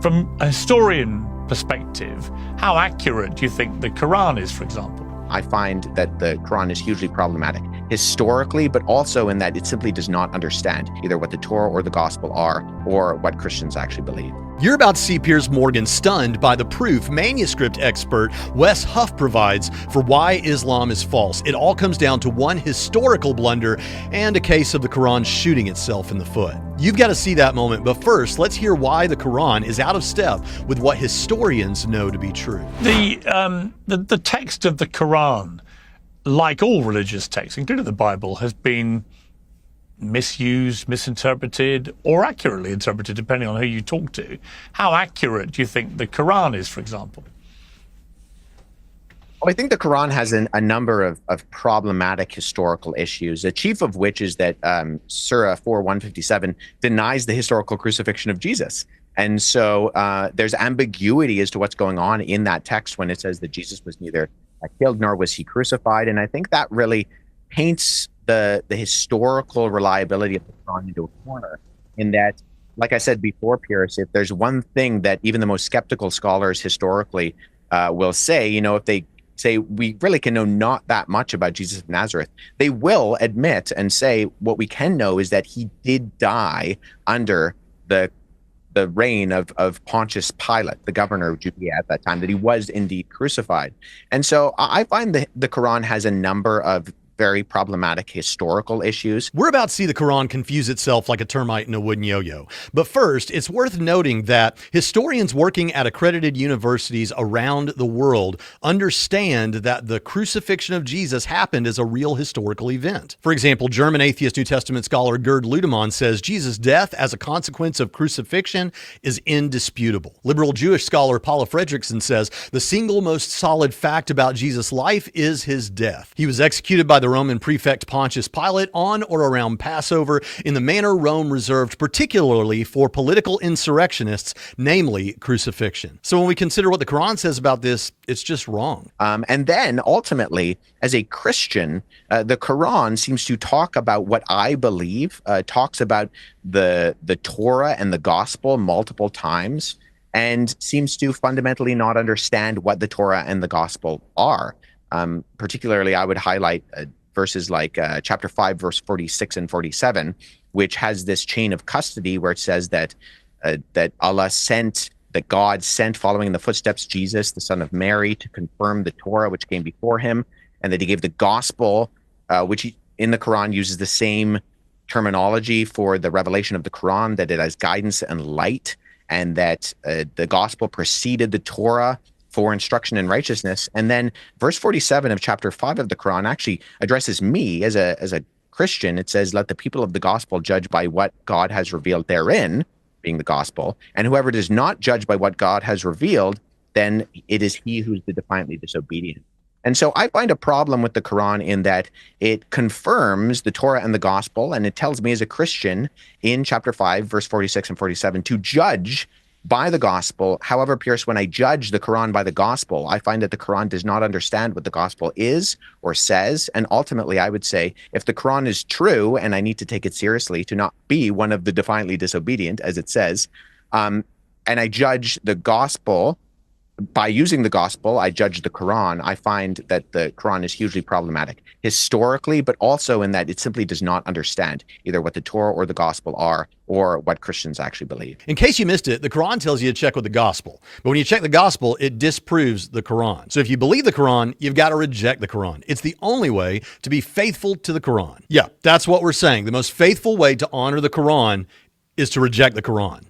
From a historian perspective, how accurate do you think the Quran is, for example? I find that the Quran is hugely problematic historically, but also in that it simply does not understand either what the Torah or the gospel are or what Christians actually believe. You're about to see Piers Morgan stunned by the proof manuscript expert Wes Huff provides for why Islam is false. It all comes down to one historical blunder and a case of the Quran shooting itself in the foot. You've got to see that moment, but first, let's hear why the Quran is out of step with what historians know to be true. The text of the Quran, like all religious texts, including the Bible, has been misused, misinterpreted, or accurately interpreted, depending on who you talk to. How accurate do you think the Quran is, for example? Well, I think the Quran has a number of problematic historical issues, the chief of which is that Surah 4:157 denies the historical crucifixion of Jesus. And so there's ambiguity as to what's going on in that text when it says that Jesus was neither killed nor was he crucified. And I think that really paints the historical reliability of the Quran into a corner, in that, like I said before, Piers, if there's one thing that even the most skeptical scholars historically will say, if they say we really can know not that much about Jesus of Nazareth, they will admit and say what we can know is that he did die under the reign of Pontius Pilate, the governor of Judea at that time, that he was indeed crucified. And so I find the Quran has a number of very problematic historical issues. We're about to see the Quran confuse itself like a termite in a wooden yo-yo. But first, it's worth noting that historians working at accredited universities around the world understand that the crucifixion of Jesus happened as a real historical event. For example, German atheist New Testament scholar Gerd Ludemann says Jesus' death as a consequence of crucifixion is indisputable. Liberal Jewish scholar Paula Fredrickson says the single most solid fact about Jesus' life is his death. He was executed by the Roman prefect Pontius Pilate on or around Passover in the manner Rome reserved particularly for political insurrectionists, namely crucifixion. So when we consider what the Quran says about this, it's just wrong. And then ultimately, as a Christian, the Quran seems to talk about what I believe, talks about the Torah and the gospel multiple times, and seems to fundamentally not understand what the Torah and the gospel are. Particularly, I would highlight verses like chapter 5, verse 46 and 47, which has this chain of custody where it says that Allah sent, that God sent, following in the footsteps, Jesus, the son of Mary, to confirm the Torah, which came before him, and that he gave the gospel, which in the Quran uses the same terminology for the revelation of the Quran, that it has guidance and light, and that the gospel preceded the Torah for instruction in righteousness. And then verse 47 of chapter 5 of the Quran actually addresses me as a Christian. It says, let the people of the gospel judge by what God has revealed therein, being the gospel. And whoever does not judge by what God has revealed, then it is he who's the defiantly disobedient. And so I find a problem with the Quran in that it confirms the Torah and the gospel, and it tells me as a Christian in chapter 5, verse 46 and 47, to judge by the gospel. However, Piers, when I judge the Quran by the gospel, I find that the Quran does not understand what the gospel is or says. And ultimately, I would say if the Quran is true, and I need to take it seriously to not be one of the defiantly disobedient, as it says, and I judge the gospel by using the gospel, I judge the Quran, I find that the Quran is hugely problematic historically, but also in that it simply does not understand either what the Torah or the gospel are or what Christians actually believe. In case you missed it, the Quran tells you to check with the gospel. But when you check the gospel, it disproves the Quran. So if you believe the Quran, you've got to reject the Quran. It's the only way to be faithful to the Quran. Yeah, that's what we're saying. The most faithful way to honor the Quran is to reject the Quran.